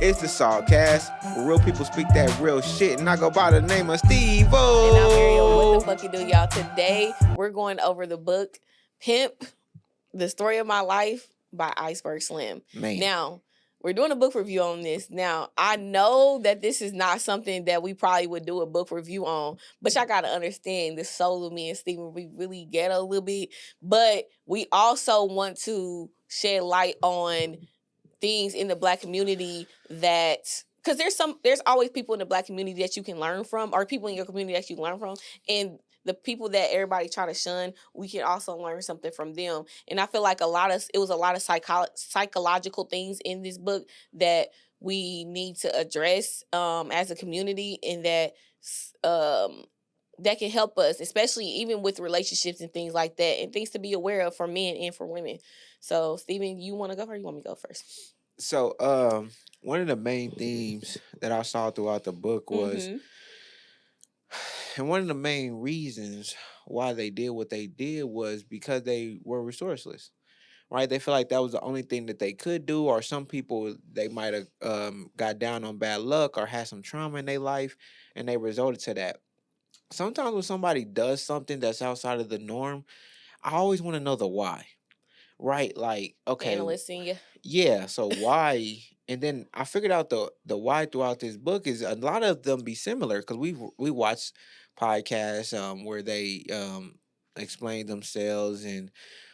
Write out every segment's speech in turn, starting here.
It's the SawCast, where real people speak that real shit, and I go by the name of Stevo. And I'm Ariel. What the fuck you do, y'all? Today, we're going over the book Pimp, The Story of My Life by Iceberg Slim. Man. Now, we're doing a book review on this. Now, I know that this is not something that we probably would do a book review on, but y'all got to understand the soul of me and Steven, we really get a little bit, but we also want to shed light on things in the Black community that, because there's always people in the Black community that you can learn from, or people in your community that you learn from, and the people that everybody try to shun, we can also learn something from them. And I feel like it was a lot of psychological things in this book that we need to address as a community, and that can help us, especially even with relationships and things like that, and things to be aware of for men and for women. So, Steven, you want to go first? You want me to go first? So, one of the main themes that I saw throughout the book was, and one of the main reasons why they did what they did was because they were resourceless, right? They feel like that was the only thing that they could do, or some people, they might have got down on bad luck or had some trauma in their life, and they resorted to that. Sometimes when somebody does something that's outside of the norm, I always want to know the why, right? Like, okay, Analysting you. yeah, so why? And then I figured out the why throughout this book is a lot of them be similar, because we watched podcasts where they explain themselves, and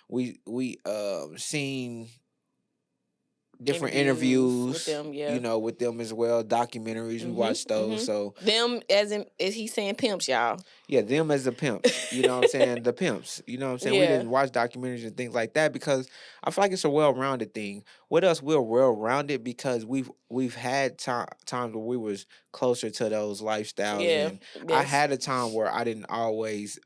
we seen different interviews with them, yeah. With them as well, documentaries. We watched those. So them as he's saying pimps, y'all. Yeah, them as the pimps. You know what I'm saying? The pimps. You know what I'm saying? We Yeah. didn't watch documentaries and things like that because I feel like it's a well-rounded thing. With us, we're well-rounded because we've had times where we was closer to those lifestyles. Yeah. And Yes. I had a time where I didn't always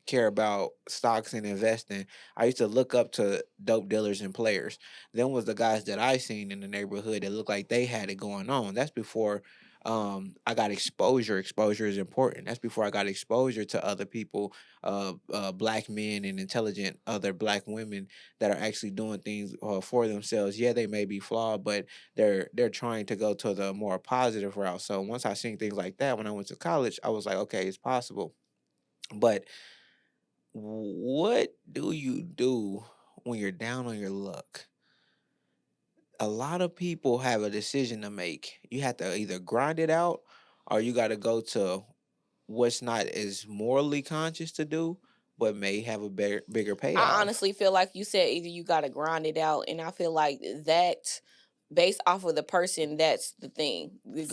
care about stocks and investing. I used to look up to dope dealers and players. Them was the guys that I seen in the neighborhood that looked like they had it going on. That's before I got exposure. Exposure is important. That's before I got exposure to other people, Black men and intelligent other Black women that are actually doing things for themselves. Yeah, they may be flawed, but they're trying to go to the more positive route. So once I seen things like that when I went to college, I was like, okay, it's possible. But what do you do when you're down on your luck? A lot of people have a decision to make. You have to either grind it out, or you got to go to what's not as morally conscious to do, but may have a bigger payoff. I honestly feel like you said either you got to grind it out, and I feel like that, based off of the person, that's the thing. The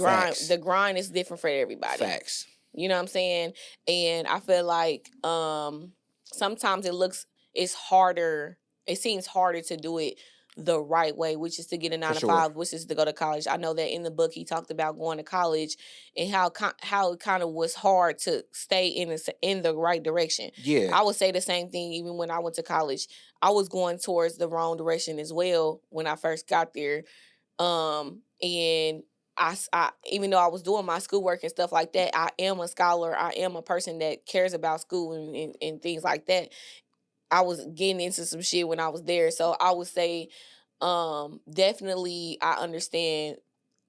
grind is different for everybody. Facts. You know what I'm saying? And I feel like sometimes it's harder. It seems harder to do it the right way, which is to get a 9 to 5, which is to go to college. I know that in the book he talked about going to college and how it kind of was hard to stay in the right direction. Yeah, I would say the same thing. Even when I went to college, I was going towards the wrong direction as well when I first got there. And I even though I was doing my schoolwork and stuff like that, I am a scholar. I am a person that cares about school and things like that. I was getting into some shit when I was there. So I would say definitely I understand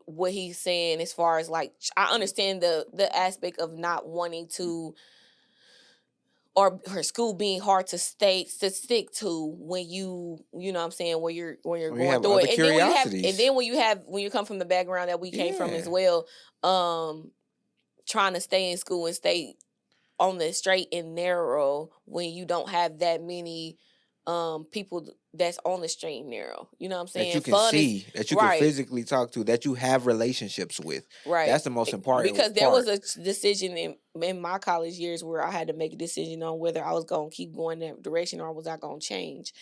what he's saying as far as, like, I understand the aspect of not wanting to, or her school being hard to stick to when you know what I'm saying, when you're going through it. And then when you come from the background that we came from as well, trying to stay in school and stay on the straight and narrow when you don't have that many people that's on the straight and narrow. You know what I'm saying? That you can see, that you can physically talk to, that you have relationships with. Right. That's the most important because there was a decision in my college years where I had to make a decision on whether I was going to keep going that direction or was I going to change.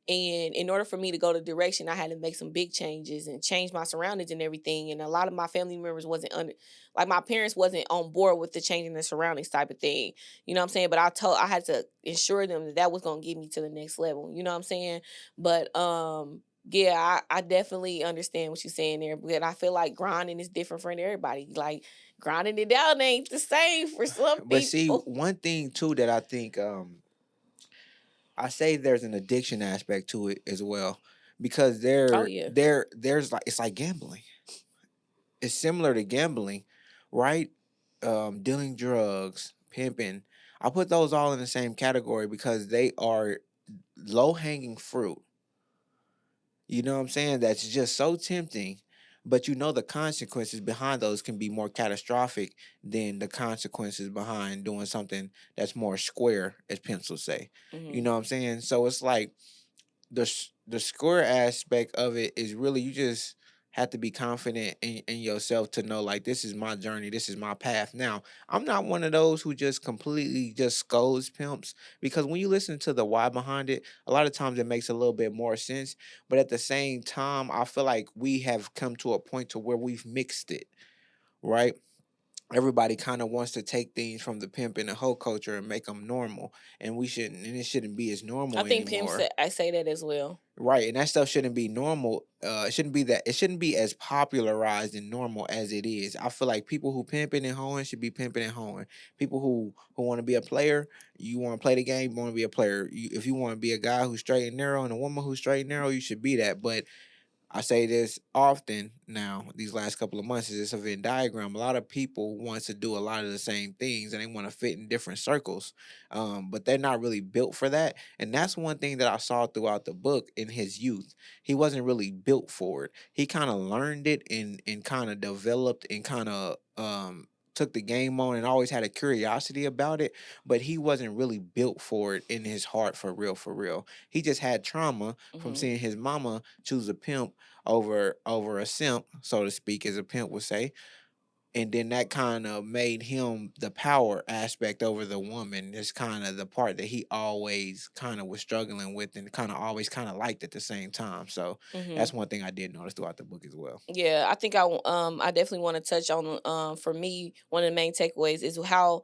And in order for me to go the direction, I had to make some big changes and change my surroundings and everything. And a lot of my family members my parents wasn't on board with the changing the surroundings type of thing. You know what I'm saying? But I had to ensure them that was going to get me to the next level. You know what I'm saying? But yeah, I definitely understand what you're saying there. But I feel like grinding is different for everybody. Like, grinding it down ain't the same for some people. But see, one thing too that I think I say there's an addiction aspect to it as well, because there's like, it's like gambling. it's similar to gambling, right? Dealing drugs, pimping. I put those all in the same category because they are low hanging fruit. You know what I'm saying? That's just so tempting, but you know the consequences behind those can be more catastrophic than the consequences behind doing something that's more square, as Pimps will say. You Hmm. know what I'm saying? So it's like the score aspect of it is really you just have to be confident in yourself to know like this is my journey, this is my path. Now, I'm not one of those who just completely just scolds pimps because when you listen to the why behind it, a lot of times it makes a little bit more sense. But at the same time, I feel like we have come to a point to where we've mixed it, right? Everybody kind of wants to take things from the pimp and the hoe culture and make them normal, and we shouldn't, and it shouldn't be as I normal think Pimp anymore. said I say that as well. Right, and that stuff shouldn't be normal. It shouldn't be that. It shouldn't be as popularized and normal as it is. I feel like people who pimping and hoeing should be pimping and hoeing. People who want to be a player, you want to play the game, you want to be a player. If you want to be a guy who's straight and narrow and a woman who's straight and narrow, you should be that. But I say this often now, these last couple of months, is it's a Venn diagram. A lot of people want to do a lot of the same things and they want to fit in different circles, but they're not really built for that. And that's one thing that I saw throughout the book in his youth. He wasn't really built for it. He kind of learned it and kind of developed and kind of took the game on and always had a curiosity about it, but he wasn't really built for it in his heart for real, for real. He just had trauma from Hmm. seeing his mama choose a pimp over a simp, so to speak, as a pimp would say. And then that kind of made him the power aspect over the woman. It's kind of the part that he always kind of was struggling with and kind of always kind of liked at the same time. So Hmm. that's one thing I did notice throughout the book as well. Yeah, I think I definitely want to touch on for me one of the main takeaways is how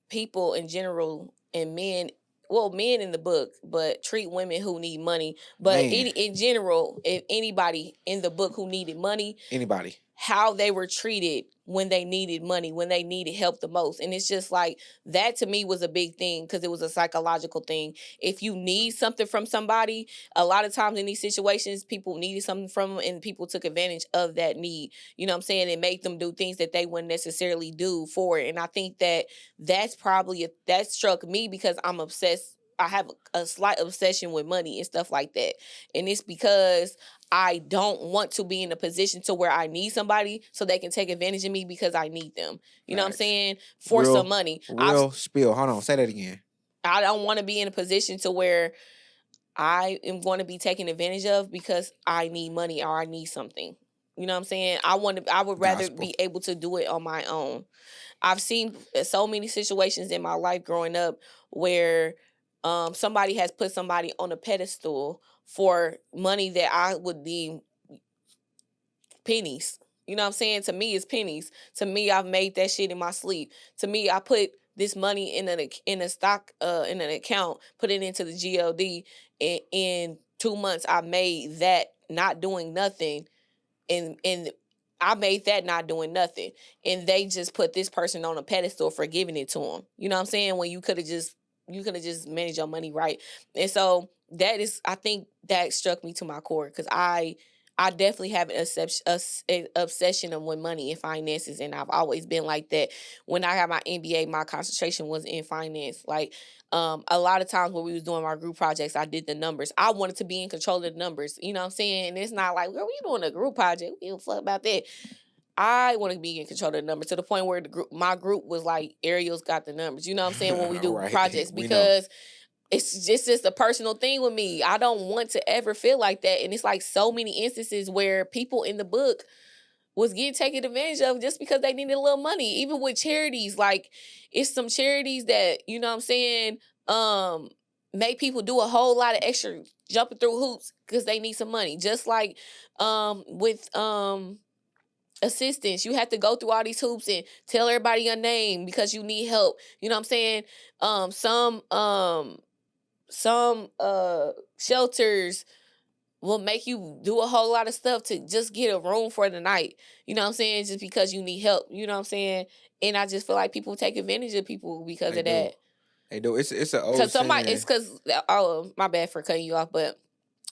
people in general and men, well, men in the book, but treat women who need money. But Man, in general, if anybody in the book who needed money, anybody. how they were treated when they needed money, when they needed help the most. And it's just like that to me was a big thing because it was a psychological thing. If you need something from somebody, a lot of times in these situations, people needed something from them and people took advantage of that need. You know what I'm saying? It made them do things that they wouldn't necessarily do for it. And I think that that's probably that struck me because I'm obsessed. I have a slight obsession with money and stuff like that. And it's because I don't want to be in a position to where I need somebody so they can take advantage of me because I need them. You know what I'm Facts. saying? For some Real, money. real spill. Hold on, say that again. I don't want to be in a position to where I am going to be taken advantage of because I need money or I need something. You know what I'm saying? I would rather Gospel. be able to do it on my own. I've seen so many situations in my life growing up where somebody has put somebody on a pedestal for money that I would deem pennies. You know what I'm saying? To me, it's pennies. To me, I've made that shit in my sleep. To me, I put this money in a stock in an account, put it into the GLD. In 2 months, I made that not doing nothing, and I made that not doing nothing. And they just put this person on a pedestal for giving it to them. You know what I'm saying? When you could have just managed your money right. And so that is, I think that struck me to my core because I definitely have an obsession of with money and finances, and I've always been like that. When I got my MBA, my concentration was in finance. Like a lot of times when we was doing our group projects, I did the numbers. I wanted to be in control of the numbers. You know what I'm saying? And it's not like, girl, we doing a group project. We don't fuck about that. I want to be in control of the numbers to the point where my group was like, Ariel's got the numbers. You know what I'm saying? When we do Right. projects, We know. because it's just a personal thing with me. I don't want to ever feel like that. And it's like so many instances where people in the book was getting taken advantage of just because they needed a little money. Even with charities, like it's some charities that, you know what I'm saying, make people do a whole lot of extra jumping through hoops because they need some money. Just like with assistance, you have to go through all these hoops and tell everybody your name because you need help. You know what I'm saying? Some shelters will make you do a whole lot of stuff to just get a room for the night. You know what I'm saying? Just because you need help. You know what I'm saying? And I just feel like people take advantage of people because They of do. that. They do. It's an old Cause somebody, it's saying. cause, oh, my bad for cutting you off, but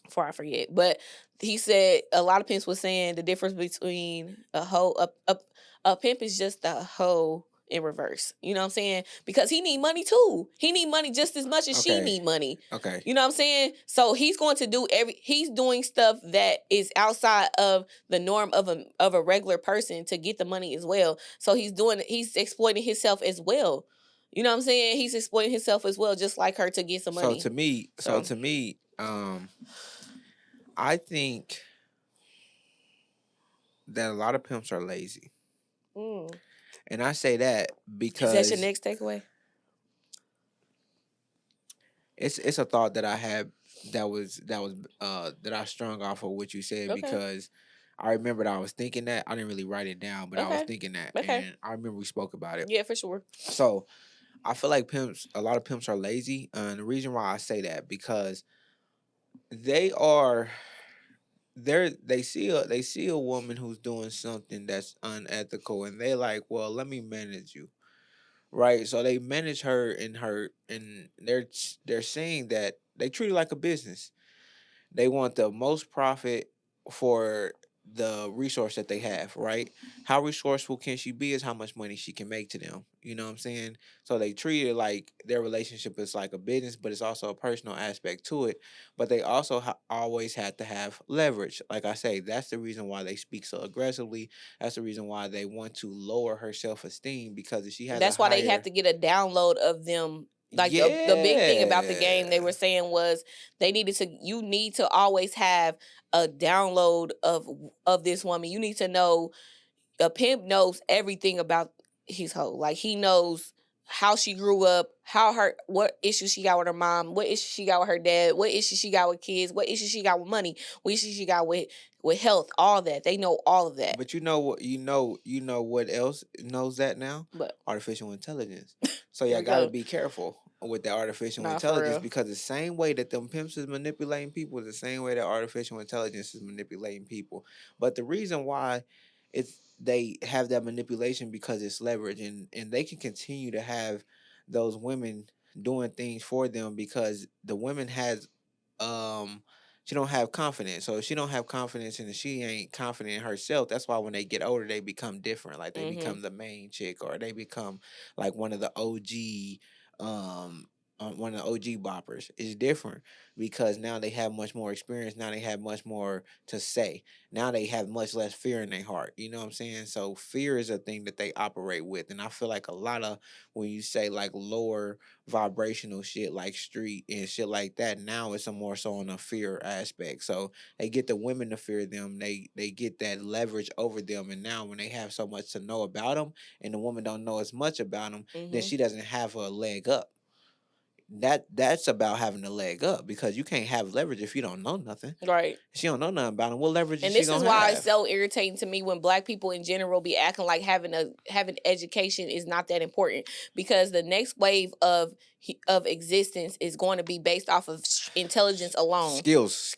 before I forget. But he said a lot of pimps was saying the difference between a pimp is just a hoe in reverse. You know what I'm saying? Because he need money too. He need money just as much as she Okay. need money. Okay. You know what I'm saying? So he's going to do he's doing stuff that is outside of the norm of a regular person to get the money as well. So he's exploiting himself as well. You know what I'm saying? He's exploiting himself as well, just like her, to get some money. So to me, I think that a lot of pimps are lazy. And I say that because is that your next takeaway? It's a thought that I had that I strung off of what you said, because I remembered I was thinking that. I didn't really write it down, but I was thinking that, and I remember we spoke about it. Yeah, for sure. So I feel like a lot of pimps are lazy, and the reason why I say that, because they see a woman who's doing something that's unethical, and they like, well, let me manage you. Right, so they manage her, and they're saying that they treat her like a business. They want the most profit for the resource that they have, right? How resourceful can she be is how much money she can make to them. You know what I'm saying? So they treat it like their relationship is like a business, but it's also a personal aspect to it. But they also always have to have leverage. Like I say, that's the reason why they speak so aggressively. That's the reason why they want to lower her self-esteem, because if she has that's why they have to get a download of them. Like the big thing about the game they were saying was you need to always have a download of this woman. You need to know, a pimp knows everything about his hoe. Like, he knows how she grew up, what issues she got with her mom, what issues she got with her dad, what issues she got with kids, what issues she got with money, what issues she got with health, all that. They know all of that. But you know what else knows that now? But artificial intelligence. So y'all gotta be careful with the artificial intelligence, because the same way that them pimps is manipulating people is the same way that artificial intelligence is manipulating people. But the reason why they have that manipulation, because it's leverage, and they can continue to have those women doing things for them, because the women has she don't have confidence. So if she don't have confidence, and if she ain't confident in herself, that's why when they get older they become different. Like they become the main chick, or they become like one of the OG one of the OG boppers. Is different, because now they have much more experience. Now they have much more to say. Now they have much less fear in their heart. You know what I'm saying? So fear is a thing that they operate with. And I feel like a lot of, when you say like lower vibrational shit like street and shit like that, now it's a more so on a fear aspect. So they get the women to fear them. They get that leverage over them. And now when they have so much to know about them, and the woman don't know as much about them, then she doesn't have a leg up. That's about having a leg up, because you can't have leverage if you don't know nothing. Right. She don't know nothing about him. What leverage and is she this is gonna why have? It's so irritating to me when black people in general be acting like having education is not that important, because the next wave of existence is going to be based off of intelligence alone. Skills.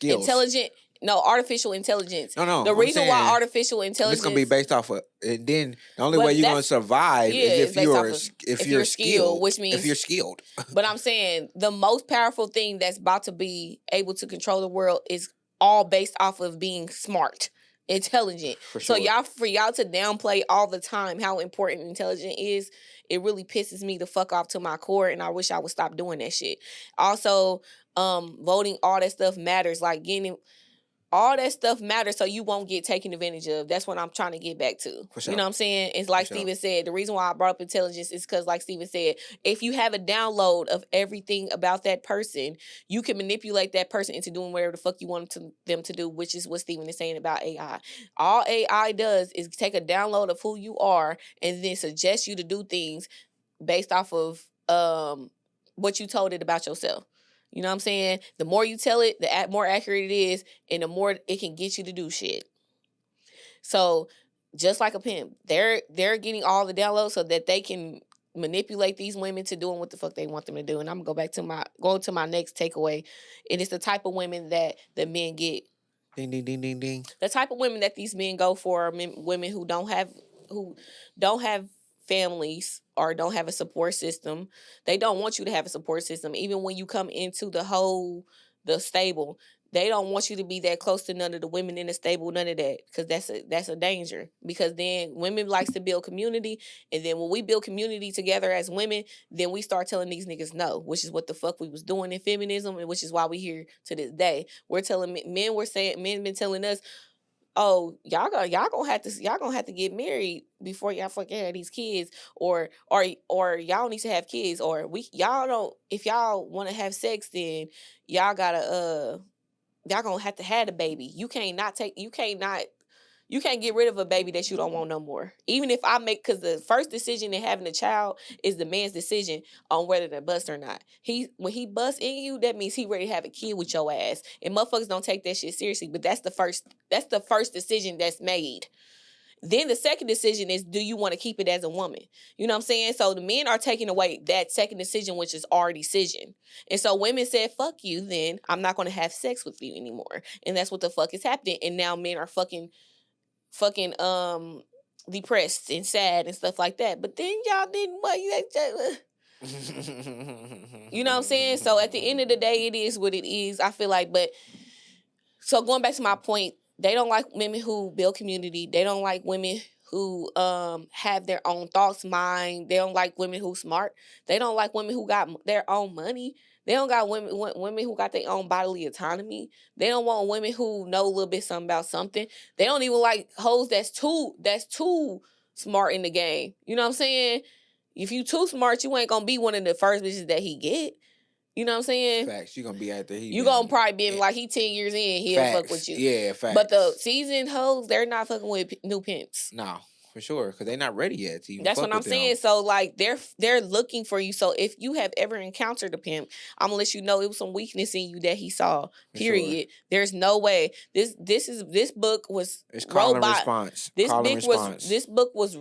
Artificial intelligence. No. The reason why artificial intelligence, it's gonna be based off of, and then the only way you're gonna survive is if you're skilled, which means if you're skilled. But I'm saying the most powerful thing that's about to be able to control the world is all based off of being smart, intelligent. For sure. So for y'all to downplay all the time how important intelligence is, it really pisses me the fuck off to my core, and I wish I would stop doing that shit. Also, voting, all that stuff matters. Like all that stuff matters, so you won't get taken advantage of. That's what I'm trying to get back to. For sure. You know what I'm saying? It's like Steven said, the reason why I brought up intelligence is because, like Steven said, if you have a download of everything about that person, you can manipulate that person into doing whatever the fuck you want them to do, which is what Steven is saying about AI. All AI does is take a download of who you are and then suggest you to do things based off of what you told it about yourself. You know what I'm saying? The more you tell it, the more accurate it is, and the more it can get you to do shit. So, just like a pimp, they're getting all the downloads so that they can manipulate these women to doing what the fuck they want them to do. And I'm gonna go to my next takeaway. It is the type of women that the men get. Ding ding ding ding ding. The type of women that these men go for are women who don't have families or don't have a support system. They don't want you to have a support system. Even when you come into the stable, They don't want you to be that close to none of the women in the stable, none of that, because that's a danger. Because then women likes to build community, and then when we build community together as women, then we start telling these niggas no, which is what the fuck we was doing in feminism, and which is why we here to this day. We're telling men, men been telling us, oh, y'all gonna have to get married before y'all fucking have these kids, or y'all need to have kids, or y'all don't, if y'all want to have sex, then y'all gotta y'all gonna have to have a baby. You can't get rid of a baby that you don't want no more. Even if I make, because the first decision in having a child is the man's decision on whether to bust or not. When he busts in you, that means he ready to have a kid with your ass. And motherfuckers don't take that shit seriously. But that's the first decision that's made. Then the second decision is, do you want to keep it as a woman? You know what I'm saying? So the men are taking away that second decision, which is our decision. And so women said, fuck you, then I'm not going to have sex with you anymore. And that's what the fuck is happening. And now men are fucking depressed and sad and stuff like that. But then y'all didn't what you know what I'm saying? So at the end of the day, it is what it is. I feel like, but so going back to my point, they don't like women who build community. They don't like women who have their own thoughts, mind. They don't like women who smart. They don't like women who got their own money. They don't got women who got their own bodily autonomy. They don't want women who know a little bit something about something. They don't even like hoes that's too smart in the game. You know what I'm saying? If you too smart, you ain't gonna be one of the first bitches that he get. You know what I'm saying? Facts. You gonna be after he. You gonna probably be like he 10 years in, he'll fuck with you. Yeah, facts. But the seasoned hoes, they're not fucking with new pimps. No, for sure, because they're not ready yet to even That's fuck what I'm with saying. them. So like they're looking for you. So if you have ever encountered a pimp, I'm gonna let you know it was some weakness in you that he saw. Period. Sure. There's no way. This book was wrote by response. This book was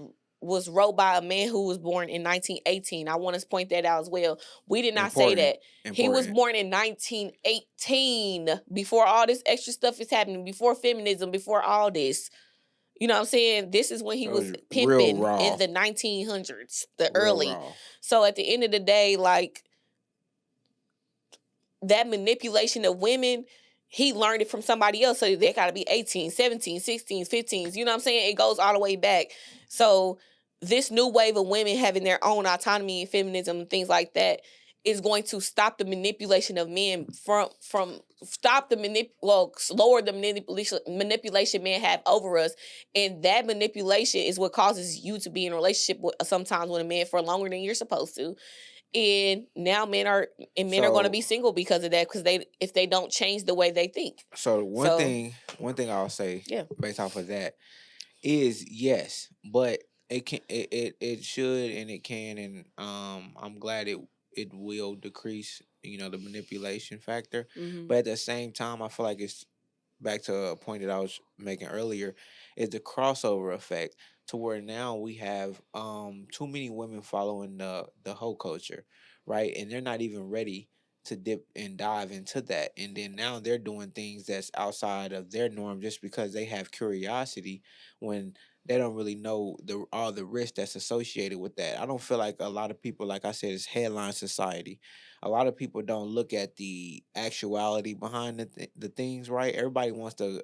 wrote by a man who was born in 1918. I want to point that out as well. We did not say that. He was born in 1918, before all this extra stuff is happening, before feminism, before all this. You know what I'm saying? This is when he was pimping in the 1900s, the early. Raw. So at the end of the day, like, that manipulation of women, he learned it from somebody else. So they got to be 18, 17, 16, 15. You know what I'm saying? It goes all the way back. So this new wave of women having their own autonomy and feminism and things like that is going to stop the manipulation of men from lower the manipulation men have over us. And that manipulation is what causes you to be in a relationship with, sometimes with a man for longer than you're supposed to. And now men are going to be single because of that, because if they don't change the way they think. So one thing I'll say, based off of that, is yes, but it should and it can, and I'm glad it will decrease, the manipulation factor. Mm-hmm. But at the same time, I feel like it's back to a point that I was making earlier, is the crossover effect, to where now we have too many women following the whole culture, right? And they're not even ready to dip and dive into that. And then now they're doing things that's outside of their norm just because they have curiosity, when they don't really know all the risk that's associated with that. I don't feel like a lot of people, like I said, it's headline society. A lot of people don't look at the actuality behind the things, right? Everybody wants to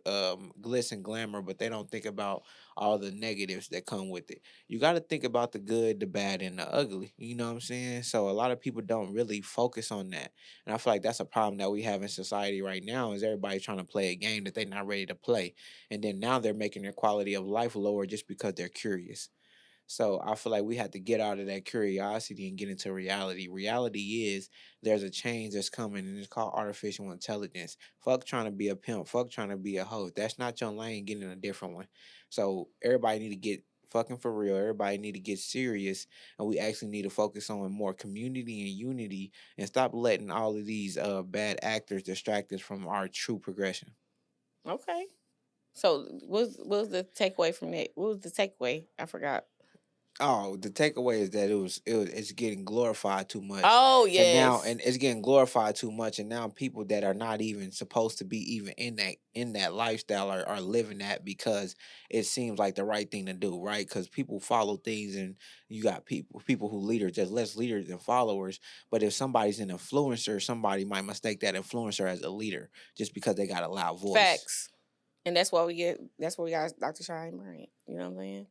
glitz and glamour, but they don't think about all the negatives that come with it. You got to think about the good, the bad, and the ugly. You know what I'm saying? So a lot of people don't really focus on that. And I feel like that's a problem that we have in society right now, is everybody trying to play a game that they're not ready to play. And then now they're making their quality of life lower just because they're curious. So I feel like we have to get out of that curiosity and get into reality. Reality is there's a change that's coming, and it's called artificial intelligence. Fuck trying to be a pimp. Fuck trying to be a hoe. That's not your lane. Get in a different one. So everybody need to get fucking for real. Everybody need to get serious, and we actually need to focus on more community and unity, and stop letting all of these bad actors distract us from our true progression. Okay. So what was the takeaway from that? What was the takeaway? I forgot. Oh, the takeaway is that it's getting glorified too much, Oh and now yes, and it's getting glorified too much, and now people that are not even supposed to be even in that lifestyle are living that because it seems like the right thing to do, right? Because people follow things, and you got people who leaders just less leaders than followers. But if somebody's an influencer, somebody might mistake that influencer as a leader just because they got a loud voice. facts. And that's why we get. That's where we got Dr. Shine Bryant. You know what I'm saying?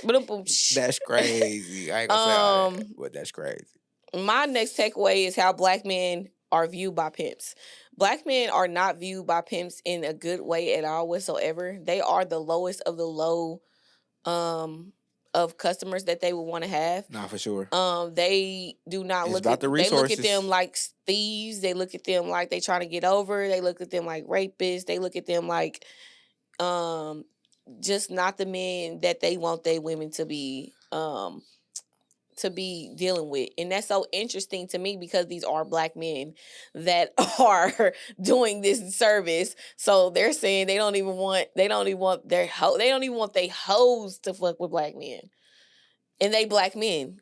But That's crazy. I ain't gonna say all that, um, but that's crazy. my next takeaway is how black men are viewed by pimps. Black men are not viewed by pimps in a good way at all whatsoever. They are the lowest of the low um of customers that they would want to have. Nah, for sure. They do not It's look about at the they look at resources. them like thieves. They look at them like they trying to get over. They look at them like rapists. They look at them like um just not the men that they want their women to be dealing with. And that's so interesting to me because these are black men that are doing this service. So they're saying they don't even want they don't even want their hoes to fuck with black men. And they black men.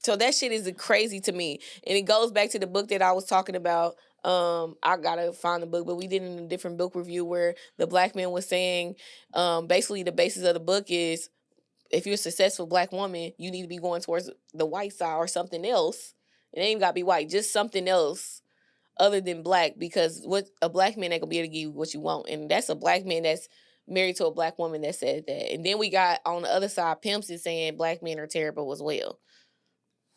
So that shit is crazy to me. And it goes back to the book that I was talking about. I gotta find the book, but we did it in a different book review where the black man was saying, basically the basis of the book is if you're a successful black woman, you need to be going towards the white side or something else. It ain't even gotta be white, just something else other than black, because what a black man ain't gonna be able to give you what you want. And that's a black man that's married to a black woman that said that. And then we got on the other side, pimps is saying black men are terrible as well.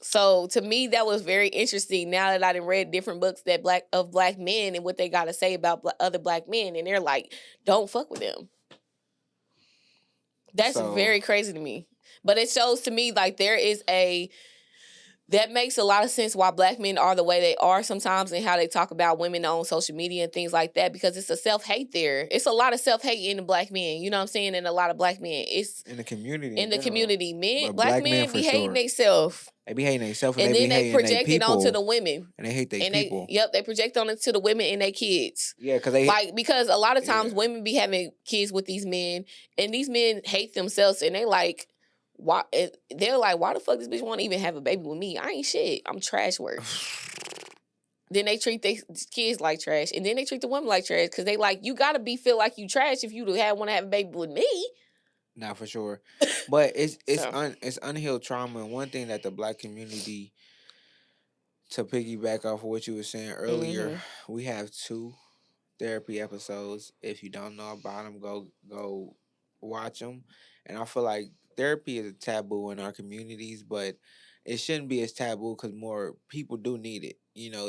So to me, that was very interesting. Now that I done read different books that black men and what they got to say about other black men, and they're like, don't fuck with them. That's very crazy to me. But it shows to me like that makes a lot of sense why black men are the way they are sometimes and how they talk about women on social media and things like that, because it's a self-hate there. It's a lot of self-hate in the black men, you know what I'm saying? And a lot of black men. It's in the community. in the community. Men, black men men for be hating sure. themselves. They be hating themselves, and And they then be they hating their project it onto the people, women. and they hate their And people. they project on it to the women and their kids. Yeah, because a lot of times women be having kids with these men, and these men hate themselves, and they like, why? They're like, why the fuck this bitch want to even have a baby with me? I ain't shit. I'm trash work. Then they treat their kids like trash, and then they treat the women like trash because they like, you gotta feel like you trash if you want to have a baby with me. Not for sure, but it's So. it's unhealed trauma. And one thing that the black community, to piggyback off of what you were saying earlier, we have 2 therapy episodes. If you don't know about them, go watch them. And I feel like therapy is a taboo in our communities, but it shouldn't be as taboo because more people do need it,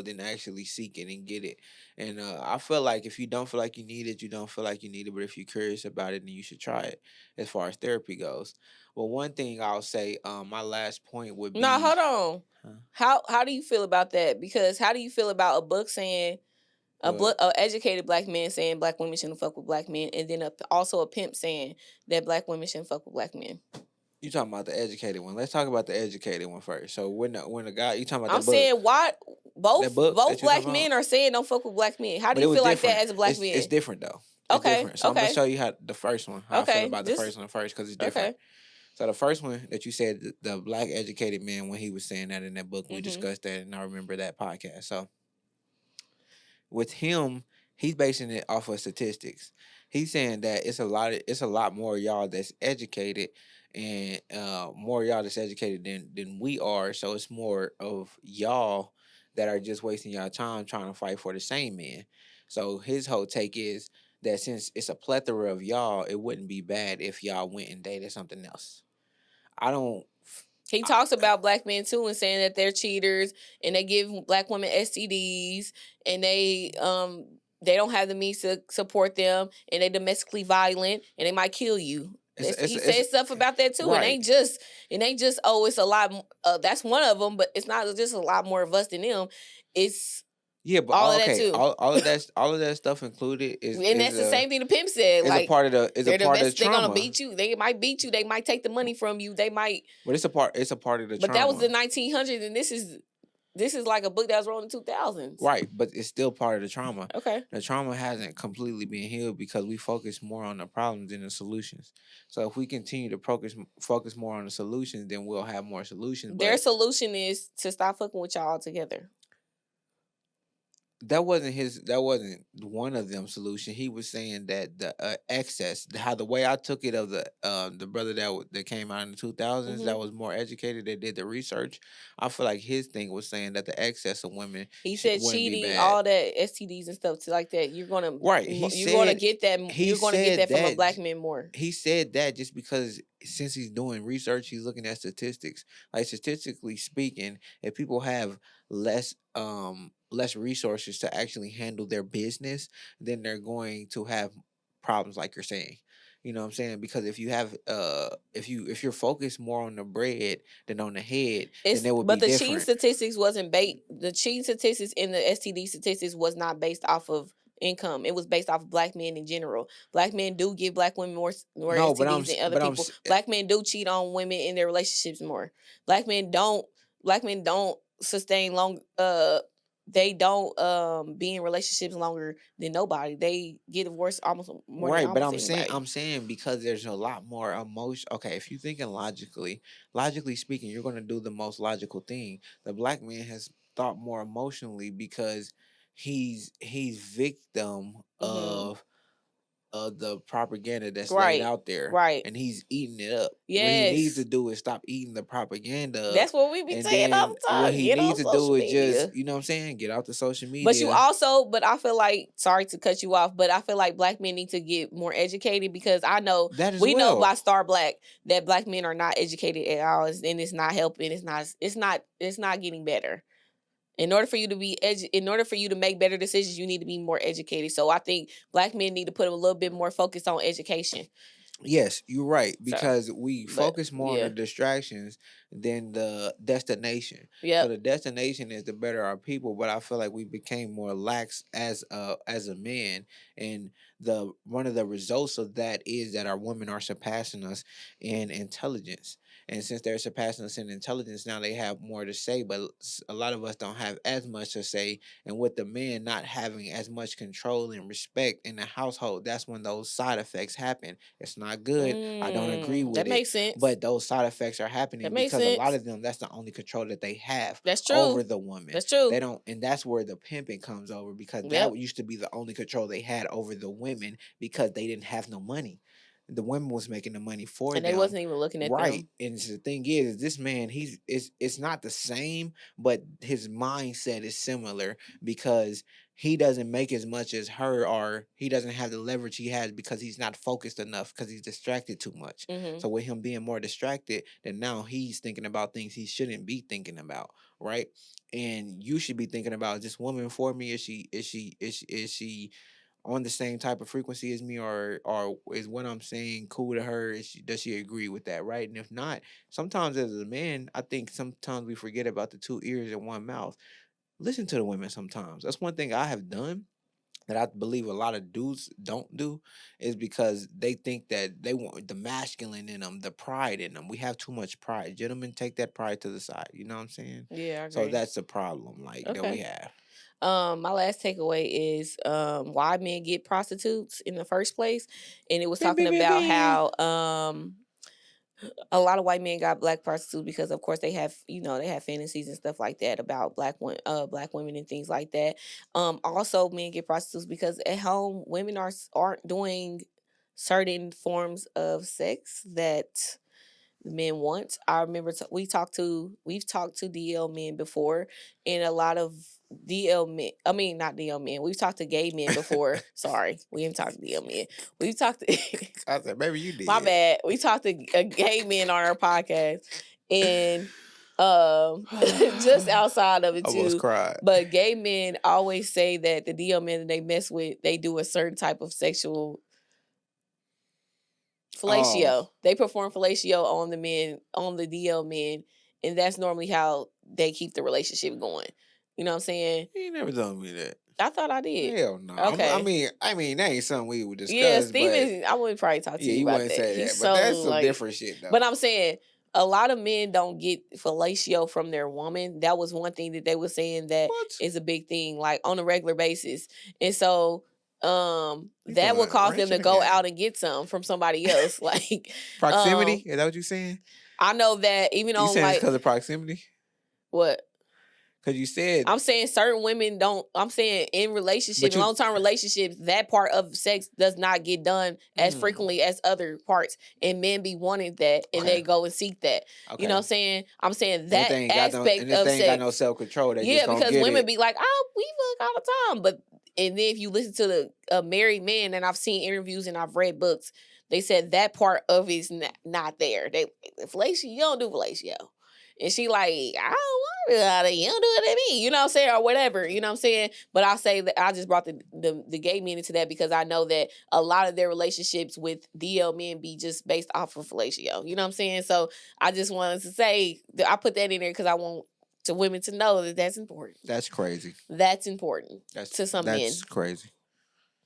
than actually seek it and get it. And I feel like if you don't feel like you need it, you don't feel like you need it. But if you're curious about it, then you should try it. As far as therapy goes, well, one thing I'll say, my last point would be. No, hold on. Huh? How do you feel about that? Because how do you feel about a book saying a educated black man saying black women shouldn't fuck with black men, and then also a pimp saying that black women shouldn't fuck with black men? You talking about the educated one? Let's talk about the educated one first. So when the guy, you talking about I'm the book? saying why both book black men are saying don't fuck with black men. How do you feel like that as a black man? It's different though. It's different. So I'm gonna show you how the first one. How I feel about the first one first because it's different. Okay. So the first one that you said, the black educated man, when he was saying that in that book, we discussed that, and I remember that podcast. So with him, he's basing it off of statistics. He's saying that it's a lot more y'all that's educated, and more y'all that's educated than we are. So it's more of y'all that are just wasting y'all time trying to fight for the same man. So his whole take is that since it's a plethora of y'all, it wouldn't be bad if y'all went and dated something else. I don't. He talks about black men too and saying that they're cheaters and they give black women STDs and they don't have the means to support them and they domestically violent and they might kill you. He says stuff about that too. Right. It ain't just it's a lot. That's one of them, but it's not just a lot more of us than them. It's but all of that too. All of that stuff included and that's the same thing the pimp said. It's like a part of the trauma. They're gonna beat you. They might beat you. They might take the money from you. They might. But it's a part of the trauma. But that was the 1900s, and this This is like a book that was wrote in 2000s. Right, but it's still part of the trauma. Okay. The trauma hasn't completely been healed because we focus more on the problems than the solutions. So if we continue to focus more on the solutions, then we'll have more solutions. Their But solution is to stop fucking with y'all altogether. that wasn't one of them solution. He was saying that the excess, how the way I took it of the brother that came out in the 2000s that was more educated, that did the research. I feel like his thing was saying that the excess of women He said wouldn't be cheating, bad. all that STDs and stuff like that. You're gonna get that from a black man more. He said that just because since he's doing research, he's looking at statistics. Like statistically speaking, if people have less resources to actually handle their business, then they're going to have problems like you're saying. You know what I'm saying? Because if you have if you're focused more on the bread than on the head, then it would be different. But the cheating statistics wasn't based. The cheating statistics and the STD statistics was not based off of income. It was based off of black men in general. Black men do give black women more STDs than other people. Black men do cheat on women in their relationships more. Black men don't sustain long they don't be in relationships longer than nobody. They get divorced almost more than but anybody. I'm saying because there's a lot more emotion. Okay, if you're thinking logically speaking, you're going to do the most logical thing. The black man has thought more emotionally because he's victim of the propaganda that's laid out there, and he's eating it up. Yes. What he needs to do is stop eating the propaganda. That's what we be saying all the time. What he needs to do is media. just, you know what I'm saying, get out the social media. But I feel like, sorry to cut you off, but I feel like black men need to get more educated because I know know by Star Black that black men are not educated at all, and it's not helping. It's not getting better. In order for you to make better decisions, you need to be more educated. So I think black men need to put a little bit more focus on education. Yes, you're right, because we focus more on the distractions than the destination. So the destination is to better our people, but I feel like we became more lax as a man, and one of the results of that is that our women are surpassing us in intelligence. And since they're surpassing us in intelligence, now they have more to say, but a lot of us don't have as much to say. And with the men not having as much control and respect in the household, that's when those side effects happen. It's not good. I don't agree with it. That makes sense. But those side effects are happening because a lot of them, that's the only control that they have over the woman. That's true. They don't, and that's where the pimping comes over, because that used to be the only control they had over the women because they didn't have no money. The women was making the money for them. And they wasn't even looking at them. And the thing is, this man, it's not the same, but his mindset is similar because he doesn't make as much as her, or he doesn't have the leverage he has because he's not focused enough, because he's distracted too much. So with him being more distracted, then now he's thinking about things he shouldn't be thinking about, right? And you should be thinking about, is this woman for me? Is she on the same type of frequency as me, or is what I'm saying cool to her? Does she agree with that, right? And if not, sometimes as a man, I think sometimes we forget about the 2 ears and 1 mouth. Listen to the women sometimes. That's one thing I have done that I believe a lot of dudes don't do, is because they think that they want the masculine in them, the pride in them. We have too much pride. Gentlemen, take that pride to the side. You know what I'm saying? Yeah, I agree. So that's the problem, that we have. My last takeaway is why men get prostitutes in the first place, and it was talking about how a lot of white men got black prostitutes because, of course, they have fantasies and stuff like that about black women and things like that. Also, men get prostitutes because at home women aren't doing certain forms of sex that the men want. I remember we've talked to DL men before, and a lot of not DL men. We've talked to gay men before. Sorry, we didn't talk to DL men. We've talked to. I said, maybe you did. My bad. We talked to gay men on our podcast, and just outside of it too. Almost cried. But gay men always say that the DL men that they mess with, they do a certain type of sexual fellatio. They perform fellatio on the men, on the DL men, and that's normally how they keep the relationship going. You know what I'm saying? You never told me that. I thought I did. Hell no. Okay. I mean, that ain't something we would discuss. Yeah, Steven, I wouldn't probably talk to you about that. Say that. But that's some different shit, though. But I'm saying, a lot of men don't get fellatio from their woman. That was one thing that they were saying that What? is a big thing, like on a regular basis. And so You that would throwing a cause them wrench to in the go game. out and get some from somebody else. Like Proximity? Is that what you're saying? I know that even You on saying it's like because of proximity? what? Because you said I'm saying certain women don't. I'm saying in relationships, you- long term relationships, that part of sex does not get done as frequently as other parts, and men be wanting that, and Okay. they go and seek that. You know what I'm Okay. saying? I'm saying And if that they ain't got no, aspect and if of they ain't got no sex. self control, they just Yeah, gonna because get women it. be like, "Oh, we fuck all the time," but and then if you listen to the married men, and I've seen interviews and I've read books, they said that part of it's not there. They fellatio, you don't do fellatio. And she like, I don't want it. You don't do it to me. You know what I'm saying? Or whatever. You know what I'm saying? But I say that I just brought the gay men into that because I know that a lot of their relationships with DL men be just based off of fellatio. You know what I'm saying? So I just wanted to say that I put that in there because I want to women to know that that's important. That's crazy. That's important That's to some men. That's crazy.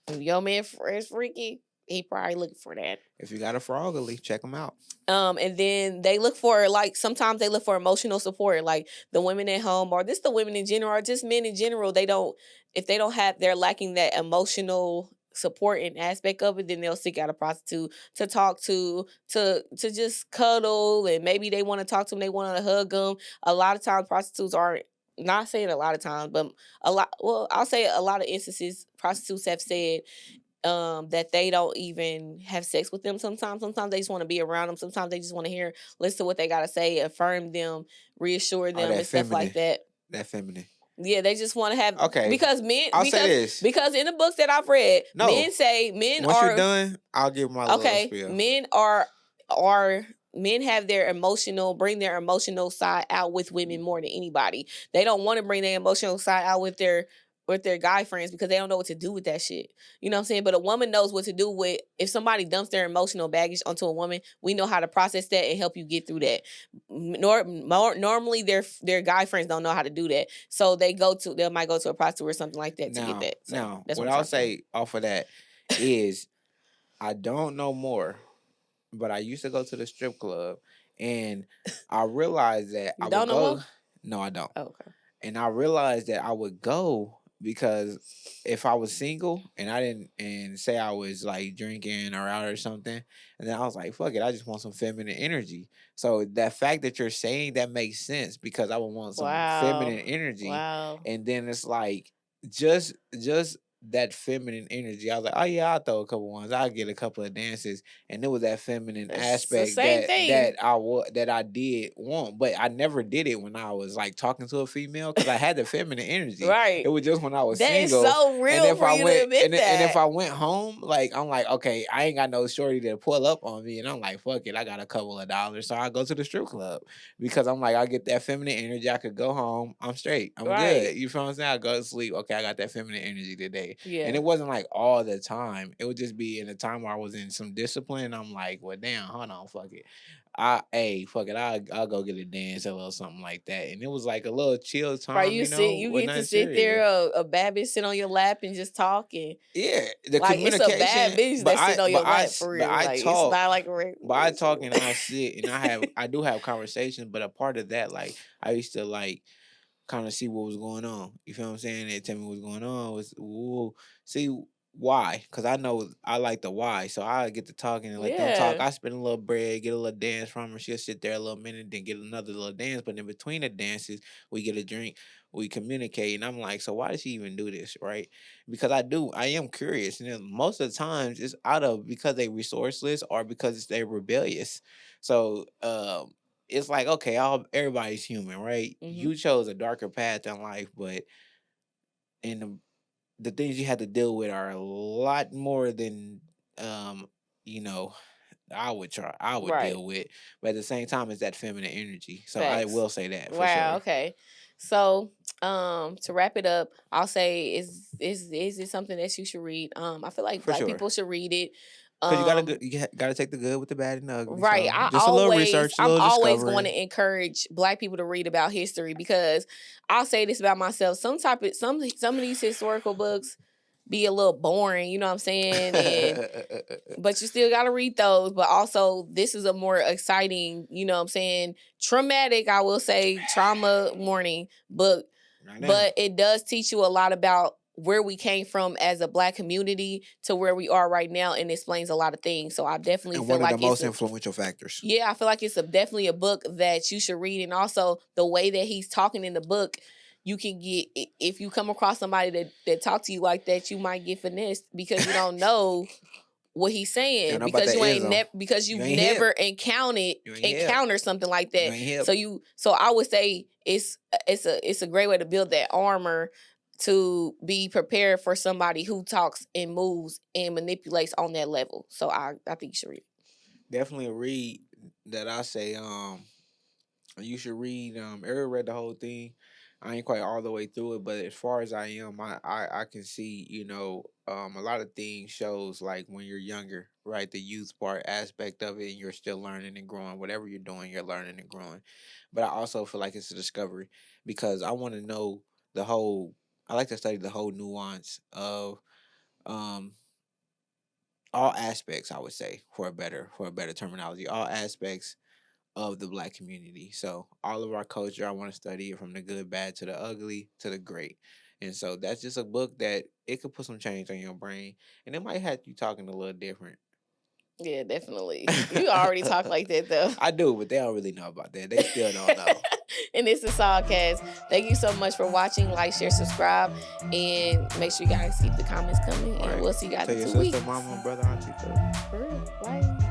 If your man is freaky, he probably looking for that. If you got a froggy, check them out. And then they look for, like, sometimes they look for emotional support, like the women at home, or just the women in general, or just men in general. If they don't have, they're lacking that emotional support and aspect of it, then they'll seek out a prostitute to talk to just cuddle, and maybe they want to talk to them, they want to hug them. A lot of times prostitutes aren't, not saying a lot of times, but I'll say a lot of instances prostitutes have said that they don't even have sex with them sometimes. Sometimes they just want to be around them. Sometimes they just want to listen to what they got to say, affirm them, reassure them, and stuff like that. That feminine. Yeah, they just want to have. Okay. Because I'll say this. Because in the books that I've read, No. men Once are. you're done, I'll give my little spiel. Men have bring their emotional side out with women more than anybody. They don't want to bring their emotional side out with their guy friends because they don't know what to do with that shit. You know what I'm saying? But a woman knows what to do with, if somebody dumps their emotional baggage onto a woman, we know how to process that and help you get through that. Normally their guy friends don't know how to do that. So they might go to a prostitute or something like that to get that. So now, that's what I'll say off of that is I don't know more, but I used to go to the strip club and I realized that I would go. No, I don't. Oh, okay. And I realized that I would go because if I was single and I didn't, and say I was like drinking or out or something, and then I was like, fuck it, I just want some feminine energy. So that fact that you're saying that makes sense because I would want some feminine energy. Wow. And then it's like just that feminine energy. I was like, oh yeah, I'll throw a couple ones. I'll get a couple of dances. And it was that feminine aspect that I did want. But I never did it when I was like talking to a female because I had the feminine energy. Right. It was just when I was that single. That is so real and if for I you went, to admit and, that. And if I went home, like I'm like, okay, I ain't got no shorty to pull up on me. And I'm like, fuck it, I got a couple of dollars. So I go to the strip club because I'm like, I get that feminine energy. I could go home. I'm straight. I'm good. You feel what I'm saying? I go to sleep. Okay, I got that feminine energy today. Yeah. And it wasn't like all the time. It would just be in a time where I was in some discipline. I'm like, well, damn, hold on, fuck it. Fuck it. I'll go get a dance or a little something like that. And it was like a little chill time. Right, you get to sit there, a bad bitch sit on your lap and just talk, and yeah, the like communication. It's a bad bitch that sit on your lap for real. I like talk, it's not like a regular. But I talk and I sit and I do have conversations. But a part of that, like I used to like kind of see what was going on. You feel what I'm saying? They tell me what's going on. See why? Because I know I like the why. So I get to talking and let them talk. I spend a little bread, get a little dance from her. She'll sit there a little minute, then get another little dance. But in between the dances, we get a drink, we communicate. And I'm like, so why does she even do this? Right? Because I am curious. And then most of the times it's because they resourceless or because they're rebellious. So it's like, okay, everybody's human, right? Mm-hmm. You chose a darker path in life, but in the things you had to deal with are a lot more than I would deal with. But at the same time, it's that feminine energy. So I will say that for sure. Okay. So to wrap it up, I'll say is it something that you should read? I feel like Black people should read it. Because you gotta take the good with the bad and the ugly. Right. So just a little research, I'm always going to encourage Black people to read about history because I'll say this about myself. Some of these historical books, be a little boring, you know what I'm saying? And but you still got to read those. But also, this is a more exciting, you know what I'm saying, traumatic, I will say, trauma warning book. But it does teach you a lot about where we came from as a Black community to where we are right now, and explains a lot of things. So I definitely feel like one of the most influential factors. Yeah, I feel like it's definitely a book that you should read. And also the way that he's talking in the book, you can get, if you come across somebody that talk to you like that, you might get finessed because you don't know what he's saying, because you ain't because you've never encountered something like that. So I would say it's a great way to build that armor to be prepared for somebody who talks and moves and manipulates on that level. So I think you should read it. Definitely a read that I say you should read. Ariel read the whole thing. I ain't quite all the way through it, but as far as I am, I can see, you know, a lot of things shows like when you're younger, right? The youth part aspect of it, and you're still learning and growing. Whatever you're doing, you're learning and growing. But I also feel like it's a discovery because I want to know the whole. I like to study the whole nuance of all aspects, I would say, for a better terminology, all aspects of the Black community. So all of our culture, I want to study it from the good, bad to the ugly to the great. And so that's just a book that it could put some change on your brain, and it might have you talking a little different. Yeah, definitely. You already talk like that though. I do, but they don't really know about that. They still don't know. And this is SawCast. Thank you so much for watching. Like, share, subscribe, and make sure you guys keep the comments coming. And we'll see you guys in 2 weeks. Tell your sister, mama, brother, auntie.